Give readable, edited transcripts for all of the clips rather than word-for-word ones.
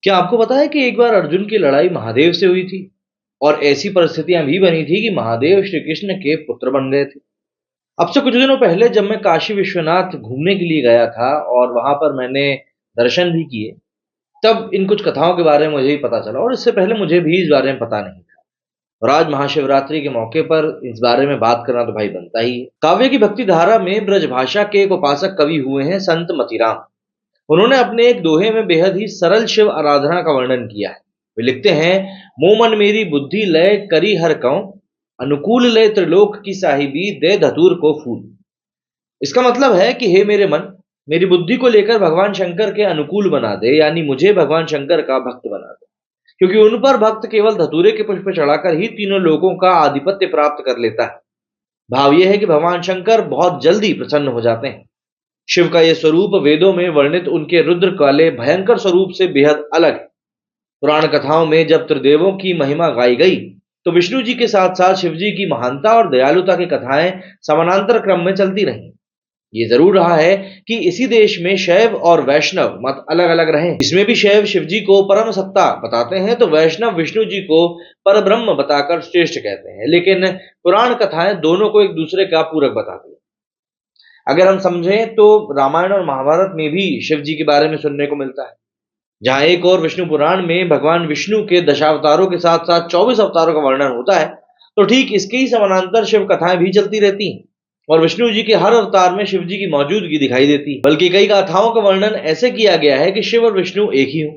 क्या आपको पता है कि एक बार अर्जुन की लड़ाई महादेव से हुई थी और ऐसी परिस्थितियां भी बनी थी कि महादेव श्री कृष्ण के पुत्र बन गए थे। अब से कुछ दिनों पहले जब मैं काशी विश्वनाथ घूमने के लिए गया था और वहां पर मैंने दर्शन भी किए, तब इन कुछ कथाओं के बारे में मुझे ही पता चला और इससे पहले मुझे भी इस बारे में पता नहीं था। और आज महाशिवरात्रि के मौके पर इस बारे में बात करना तो भाई बनता ही है। काव्य की भक्ति धारा में ब्रजभाषा के एक उपासक कवि हुए हैं संत मतीराम। उन्होंने अपने एक दोहे में बेहद ही सरल शिव आराधना का वर्णन किया है। वे लिखते हैं, मोमन मेरी बुद्धि लय करी हर कौं, अनुकूल लय त्रिलोक की साहिबी दे धतूर को फूल। इसका मतलब है कि हे मेरे मन, मेरी बुद्धि को लेकर भगवान शंकर के अनुकूल बना दे, यानी मुझे भगवान शंकर का भक्त बना दे, क्योंकि उन पर भक्त केवल धतूरे के पुष्प चढ़ाकर ही तीनों लोकों का आधिपत्य प्राप्त कर लेता है। भाव यह है कि भगवान शंकर बहुत जल्दी प्रसन्न हो जाते हैं। शिव का यह स्वरूप वेदों में वर्णित उनके रुद्र काले भयंकर स्वरूप से बेहद अलग है। पुराण कथाओं में जब त्रिदेवों की महिमा गाई गई, तो विष्णु जी के साथ साथ शिव जी की महानता और दयालुता की कथाएं समानांतर क्रम में चलती रहीं। ये जरूर रहा है कि इसी देश में शैव और वैष्णव मत अलग अलग रहे। इसमें भी शैव शिव जी को परम सत्ता बताते हैं, तो वैष्णव विष्णु जी को परब्रह्म बताकर श्रेष्ठ कहते हैं। लेकिन पुराण कथाएं दोनों को एक दूसरे का पूरक बताती हैं। अगर हम समझें तो रामायण और महाभारत में भी शिव जी के बारे में सुनने को मिलता है। जहां एक और विष्णु पुराण में भगवान विष्णु के दशावतारों के साथ साथ 24 अवतारों का वर्णन होता है, तो ठीक इसके ही समानांतर शिव कथाएं भी चलती रहती हैं और विष्णु जी के हर अवतार में शिव जी की मौजूदगी दिखाई देती है। बल्कि कई गाथाओं का वर्णन ऐसे किया गया है कि शिव और विष्णु एक ही हो,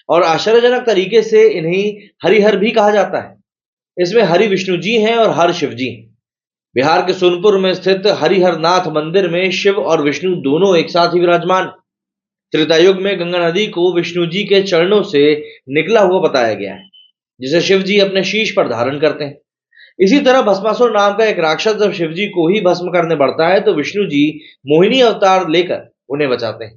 और आश्चर्यजनक तरीके से इन्हें हरिहर भी कहा जाता है। इसमें हरि विष्णु जी हैं और हर शिव जी हैं। बिहार के सोनपुर में स्थित हरिहरनाथ मंदिर में शिव और विष्णु दोनों एक साथ ही विराजमान। त्रेता युग में गंगा नदी को विष्णु जी के चरणों से निकला हुआ बताया गया है, जिसे शिव जी अपने शीश पर धारण करते हैं। इसी तरह भस्मासुर नाम का एक राक्षस जब शिव जी को ही भस्म करने बढ़ता है, तो विष्णु जी मोहिनी अवतार लेकर उन्हें बचाते हैं।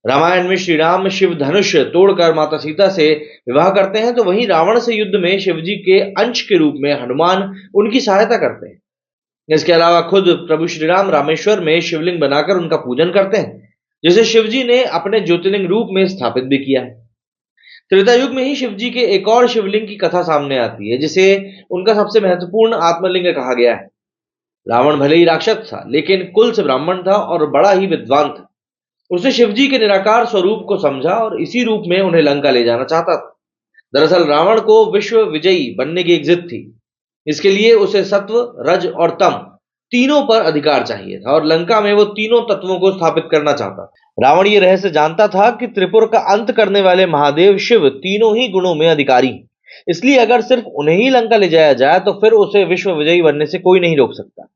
रामायण में श्री राम शिव धनुष तोड़कर माता सीता से विवाह करते हैं, तो वहीं रावण से युद्ध में शिव जी के अंश के रूप में हनुमान उनकी सहायता करते हैं। इसके अलावा खुद प्रभु श्री राम रामेश्वर में शिवलिंग बनाकर उनका पूजन करते हैं, जिसे शिव जी ने अपने ज्योतिर्लिंग रूप में स्थापित भी किया है। त्रेता युग में ही शिव जी के एक और शिवलिंग की कथा सामने आती है, जिसे उनका सबसे महत्वपूर्ण आत्मलिंग कहा गया है। रावण भले ही राक्षस था, लेकिन कुल से ब्राह्मण था और बड़ा ही विद्वान था। उसने शिव जी के निराकार स्वरूप को समझा और इसी रूप में उन्हें लंका ले जाना चाहता था। दरअसल रावण को विश्व विजयी बनने की एक जिद थी। इसके लिए उसे सत्व, रज और तम तीनों पर अधिकार चाहिए था और लंका में वो तीनों तत्वों को स्थापित करना चाहता था। रावण ये रहस्य जानता था कि त्रिपुर का अंत करने वाले महादेव शिव तीनों ही गुणों में अधिकारी हैं। इसलिए अगर सिर्फ उन्हें ही लंका ले जाया जाए तो फिर उसे विश्व विजयी बनने से कोई नहीं रोक सकता।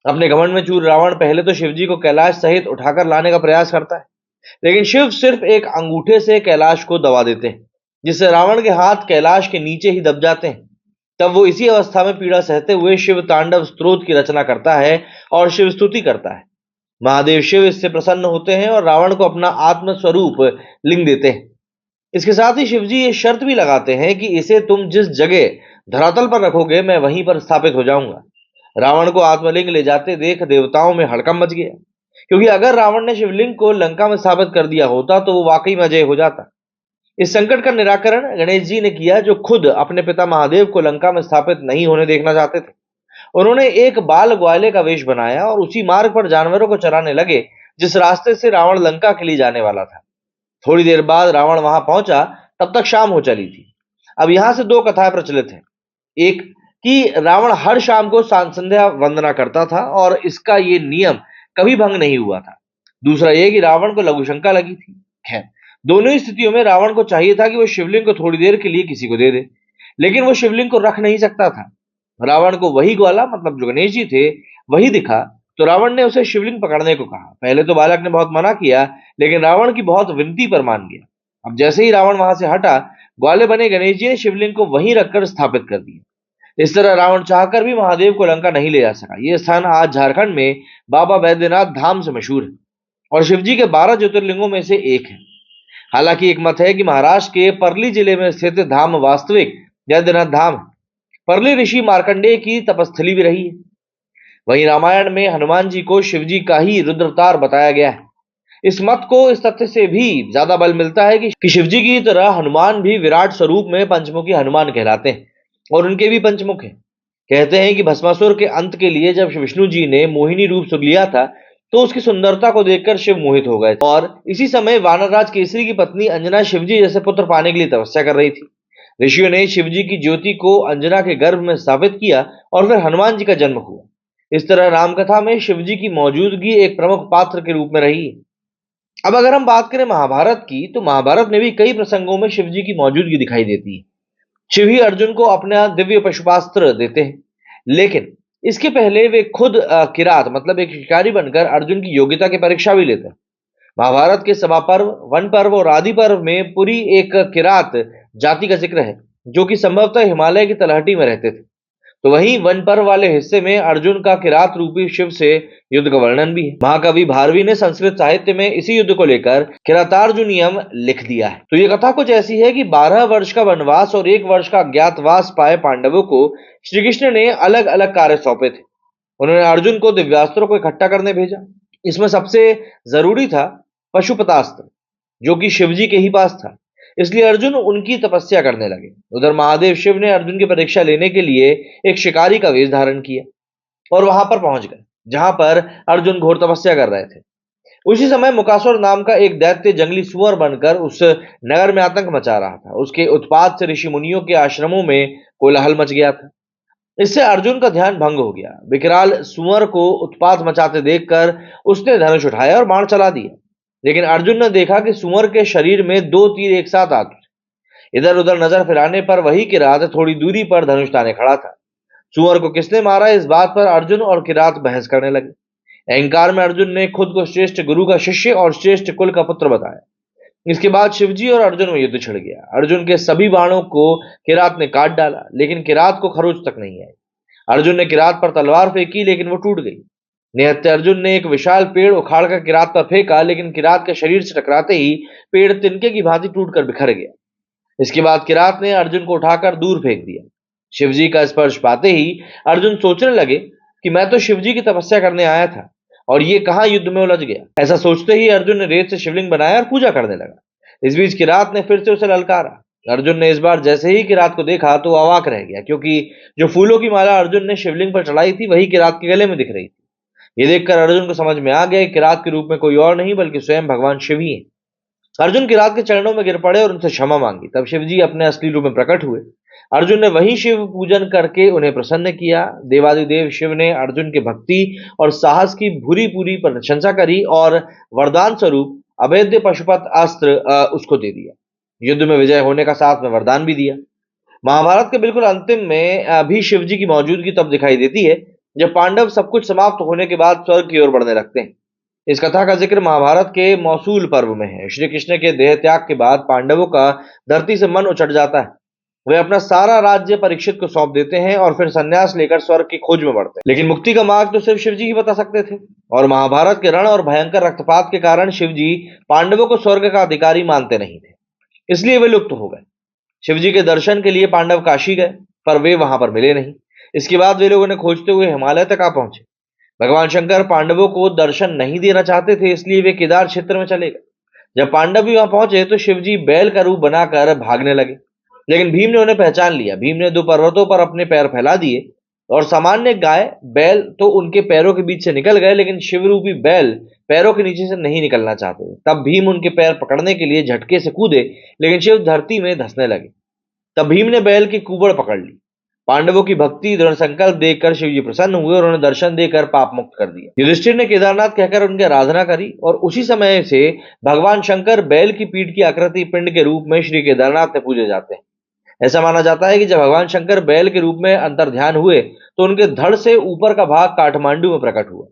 अपने घमंड में चूर रावण पहले तो शिव जी को कैलाश सहित उठाकर लाने का प्रयास करता है, लेकिन शिव सिर्फ एक अंगूठे से कैलाश को दबा देते हैं, जिससे रावण के हाथ कैलाश के नीचे ही दब जाते हैं। तब वो इसी अवस्था में पीड़ा सहते हुए शिव तांडव स्तोत्र की रचना करता है और शिव स्तुति करता है। महादेव शिव इससे प्रसन्न होते हैं और रावण को अपना आत्म स्वरूप लिंग देते हैं। इसके साथ ही शिव जी ये शर्त भी लगाते हैं कि इसे तुम जिस जगह धरातल पर रखोगे मैं वहीं पर स्थापित हो जाऊंगा। रावण को आत्मलिंग ले जाते देख देवताओं में हड़कंप मच गया, क्योंकि अगर रावण ने शिवलिंग को लंका में स्थापित कर दिया होता तो वो वाकई में अजय हो जाता। इस संकट का निराकरण गणेश जी ने किया, जो खुद अपने पिता महादेव को लंका में स्थापित नहीं होने देखना चाहते थे। उन्होंने एक बाल ग्वाले का वेश बनाया और उसी मार्ग पर जानवरों को चराने लगे जिस रास्ते से रावण लंका के लिए जाने वाला था। थोड़ी देर बाद रावण वहां पहुंचा, तब तक शाम हो चली थी। अब यहां से दो कथाएं प्रचलित हैं। एक कि रावण हर शाम को संध्या वंदना करता था और इसका ये नियम कभी भंग नहीं हुआ था। दूसरा ये कि रावण को लघु शंका लगी थी। खैर, दोनों ही स्थितियों में रावण को चाहिए था कि वो शिवलिंग को थोड़ी देर के लिए किसी को दे दे, लेकिन वो शिवलिंग को रख नहीं सकता था। रावण को वही ग्वाला, मतलब जो गणेश जी थे, वही दिखा, तो रावण ने उसे शिवलिंग पकड़ने को कहा। पहले तो बालक ने बहुत मना किया, लेकिन रावण की बहुत विनती पर मान गया। अब जैसे ही रावण वहां से हटा, ग्वाले बने गणेश जी ने शिवलिंग को वहीं रखकर स्थापित कर दिया। इस तरह रावण चाहकर भी महादेव को लंका नहीं ले जा सका। यह स्थान आज झारखंड में बाबा बैद्यनाथ धाम से मशहूर है और शिव जी के 12 ज्योतिर्लिंगों में से एक है। हालांकि एक मत है कि महाराष्ट्र के परली जिले में स्थित धाम वास्तविक बैद्यनाथ धाम है। परली ऋषि मार्कंडेय की तपस्थली भी रही है। वहीं रामायण में हनुमान जी को शिव जी का ही रुद्र अवतार बताया गया है। इस मत को इस तथ्य से भी ज्यादा बल मिलता है कि शिवजी की तरह हनुमान भी विराट स्वरूप में पंचमुखी हनुमान कहलाते हैं और उनके भी पंचमुख हैं। कहते हैं कि भस्मासुर के अंत के लिए जब विष्णु जी ने मोहिनी रूप सुख लिया था तो उसकी सुंदरता को देखकर शिव मोहित हो गए और इसी समय वानरराज केसरी की पत्नी अंजना शिवजी जैसे पुत्र पाने के लिए तपस्या कर रही थी। ऋषियों ने शिवजी की ज्योति को अंजना के गर्भ में स्थापित किया और फिर हनुमान जी का जन्म हुआ। इस तरह रामकथा में शिवजी की मौजूदगी एक प्रमुख पात्र के रूप में रही है। अब अगर हम बात करें महाभारत की, तो महाभारत में भी कई प्रसंगों में शिवजी की मौजूदगी दिखाई देती है। शिव ही अर्जुन को अपना दिव्य पशुपास्त्र देते हैं, लेकिन इसके पहले वे खुद किरात मतलब एक शिकारी बनकर अर्जुन की योग्यता की परीक्षा भी लेते हैं। महाभारत के सभा पर्व, वन पर्व और आदि पर्व में पूरी एक किरात जाति का जिक्र है, जो कि संभवतः हिमालय की तलहटी में रहते थे। तो वहीं वन पर्व वाले हिस्से में अर्जुन का किरात रूपी शिव से युद्ध का वर्णन भी है। महाकवि भारवी ने संस्कृत साहित्य में इसी युद्ध को लेकर किरातार्जुनियम लिख दिया है। तो ये कथा कुछ ऐसी है कि 12 वर्ष का वनवास और 1 वर्ष का अज्ञातवास पाए पांडवों को श्री कृष्ण ने अलग अलग कार्य सौंपे थे। उन्होंने अर्जुन को दिव्यास्त्रों को इकट्ठा करने भेजा। इसमें सबसे जरूरी था पशुपतास्त्र, जो कि शिवजी के ही पास था, इसलिए अर्जुन उनकी तपस्या करने लगे। उधर महादेव शिव ने अर्जुन की परीक्षा लेने के लिए एक शिकारी का वेश धारण किया और वहां पर पहुंच गए जहां पर अर्जुन घोर तपस्या कर रहे थे। उसी समय मुकासुर नाम का एक दैत्य जंगली सुअर बनकर उस नगर में आतंक मचा रहा था। उसके उत्पात से ऋषि मुनियों के आश्रमों में कोलाहल मच गया था। इससे अर्जुन का ध्यान भंग हो गया। विकराल सुअर को उत्पात मचाते देखकर उसने धनुष उठाया और बाण चला दिया, लेकिन अर्जुन ने देखा कि सुअर के शरीर में 2 तीर एक साथ आ चुके। इधर उधर नजर फिराने पर वही किरात थोड़ी दूरी पर धनुष ताने खड़ा था। सुअर को किसने मारा, इस बात पर अर्जुन और किरात बहस करने लगे। अहंकार में अर्जुन ने खुद को श्रेष्ठ गुरु का शिष्य और श्रेष्ठ कुल का पुत्र बताया। इसके बाद शिवजी और अर्जुन में युद्ध छिड़ गया। अर्जुन के सभी बाणों को किरात ने काट डाला, लेकिन किरात को खरोच तक नहीं आई। अर्जुन ने किरात पर तलवार फेंकी, लेकिन वो टूट गई। निहत्थे अर्जुन ने एक विशाल पेड़ उखाड़कर किरात पर फेंका, लेकिन किरात के शरीर से टकराते ही पेड़ तिनके की भांति टूटकर बिखर गया। इसके बाद किरात ने अर्जुन को उठाकर दूर फेंक दिया। शिवजी का स्पर्श पाते ही अर्जुन सोचने लगे कि मैं तो शिवजी की तपस्या करने आया था और ये कहां युद्ध में उलझ गया। ऐसा सोचते ही अर्जुन ने रेत से शिवलिंग बनाया और पूजा करने लगा। इस बीच किरात ने फिर से उसे ललकारा। अर्जुन ने इस बार जैसे ही किरात को देखा तो अवाक रह गया, क्योंकि जो फूलों की माला अर्जुन ने शिवलिंग पर चढ़ाई थी वही किरात के गले में दिख रही थी। ये देखकर अर्जुन को समझ में आ गया कि किरात के रूप में कोई और नहीं बल्कि स्वयं भगवान शिव ही है। अर्जुन किरात के चरणों में गिर पड़े और उनसे क्षमा मांगी। तब शिवजी अपने असली रूप में प्रकट हुए। अर्जुन ने वही शिव पूजन करके उन्हें प्रसन्न किया। देवादिदेव शिव ने अर्जुन के भक्ति और साहस की भूरी पूरी प्रशंसा करी और वरदान स्वरूप अभेद्य पशुपत अस्त्र उसको दे दिया। युद्ध में विजय होने का साथ में वरदान भी दिया। महाभारत के बिल्कुल अंतिम में भी शिवजी की मौजूदगी तब दिखाई देती है जब पांडव सब कुछ समाप्त होने के बाद स्वर्ग की ओर बढ़ने लगते हैं। इस कथा का जिक्र महाभारत के मौसूल पर्व में है। श्री कृष्ण के देह त्याग के बाद पांडवों का धरती से मन उचट जाता है। वे अपना सारा राज्य परीक्षित को सौंप देते हैं और फिर संन्यास लेकर स्वर्ग की खोज में बढ़ते हैं। लेकिन मुक्ति का मार्ग तो सिर्फ शिवजी ही बता सकते थे, और महाभारत के रण और भयंकर रक्तपात के कारण शिवजी पांडवों को स्वर्ग का अधिकारी मानते नहीं थे, इसलिए वे लुप्त हो गए। शिवजी के दर्शन के लिए पांडव काशी गए, पर वे वहां पर मिले नहीं। इसके बाद वे लोग उन्हें खोजते हुए हिमालय तक आ पहुंचे। भगवान शंकर पांडवों को दर्शन नहीं देना चाहते थे, इसलिए वे केदार क्षेत्र में चले गए। जब पांडव भी वहां पहुंचे तो शिवजी बैल का रूप बनाकर भागने लगे, लेकिन भीम ने उन्हें पहचान लिया। भीम ने 2 पर्वतों पर अपने पैर फैला दिए और सामान्य गाय बैल तो उनके पैरों के बीच से निकल गए, लेकिन शिवरूपी बैल पैरों के नीचे से नहीं निकलना चाहते। तब भीम उनके पैर पकड़ने के लिए झटके से कूदे, लेकिन शिव धरती में धंसने लगे। तब भीम ने बैल की कुबड़ पकड़ ली। पांडवों की भक्ति दृढ़ संकल्प देखकर शिवजी प्रसन्न हुए और उन्हें दर्शन देकर पाप मुक्त कर दिया। युधिष्ठिर ने केदारनाथ कहकर उनकी आराधना करी और उसी समय से भगवान शंकर बैल की पीठ की आकृति पिंड के रूप में श्री केदारनाथ में पूजे जाते हैं। ऐसा माना जाता है कि जब भगवान शंकर बैल के रूप में अंतर ध्यान हुए तो उनके धड़ से ऊपर का भाग काठमांडू में प्रकट हुआ।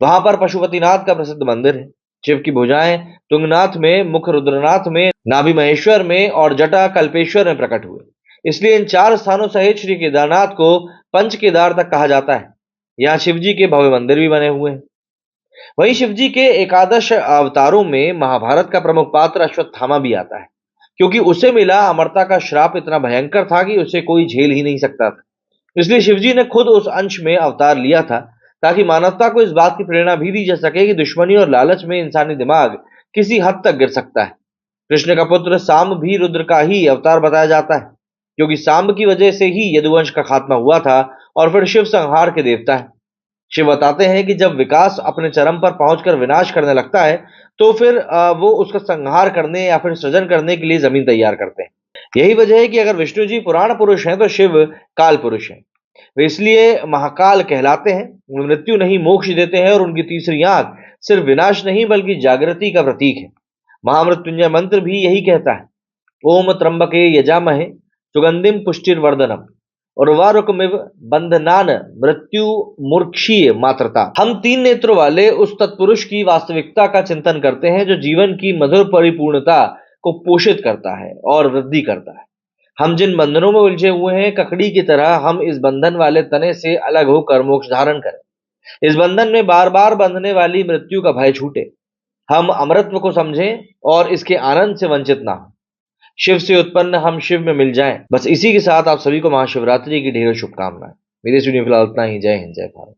वहां पर पशुपतिनाथ का प्रसिद्ध मंदिर है। शिव की भुजाएं तुंगनाथ में, मुख रुद्रनाथ में, नाभि महेश्वर में और जटा कल्पेश्वर में प्रकट हुए। इसलिए इन 4 स्थानों सहित श्री केदारनाथ को पंच केदार तक कहा जाता है। यहाँ शिवजी के भव्य मंदिर भी बने हुए हैं। वहीं शिवजी के एकादश अवतारों में महाभारत का प्रमुख पात्र अश्वत्थामा भी आता है, क्योंकि उसे मिला अमरता का श्राप इतना भयंकर था कि उसे कोई झेल ही नहीं सकता था। इसलिए शिवजी ने खुद उस अंश में अवतार लिया था ताकि मानवता को इस बात की प्रेरणा भी दी जा सके कि दुश्मनी और लालच में इंसानी दिमाग किसी हद तक गिर सकता है। कृष्ण का पुत्र सांब भी रुद्र का ही अवतार बताया जाता है, क्योंकि सांब की वजह से ही यदुवंश का खात्मा हुआ था और फिर शिव संहार के देवता है। शिव बताते हैं कि जब विकास अपने चरम पर पहुंचकर विनाश करने लगता है, तो फिर वो उसका संहार करने या फिर सृजन करने के लिए जमीन तैयार करते हैं। यही वजह है कि अगर विष्णु जी पुराण पुरुष हैं तो शिव काल पुरुष हैं। वे इसलिए महाकाल कहलाते हैं। वो मृत्यु नहीं मोक्ष देते हैं और उनकी तीसरी आंख सिर्फ विनाश नहीं बल्कि जागृति का प्रतीक है। महामृत्युंजय मंत्र भी यही कहता है, ओम त्र्यंबके यजामहे सुगंधिम पुष्टिर्वर्धनम उर्वारुकमिव बंधनान मृत्यु मूर्छीय मात्रता। हम तीन नेत्रों वाले उस तत्पुरुष की वास्तविकता का चिंतन करते हैं जो जीवन की मधुर परिपूर्णता को पोषित करता है और वृद्धि करता है। हम जिन बंधनों में उलझे हुए हैं, ककड़ी की तरह हम इस बंधन वाले तने से अलग होकर मोक्ष धारण करें। इस बंधन में बार बार बंधने वाली मृत्यु का भय छूटे, हम अमरत्व को समझें और इसके आनंद से वंचित ना हो। शिव से उत्पन्न हम शिव में मिल जाएं। बस इसी के साथ आप सभी को महाशिवरात्रि की ढेरों शुभकामनाएं। मेरे सुनिए फिलहाल इतना ही। जय हिंद, जय भारत।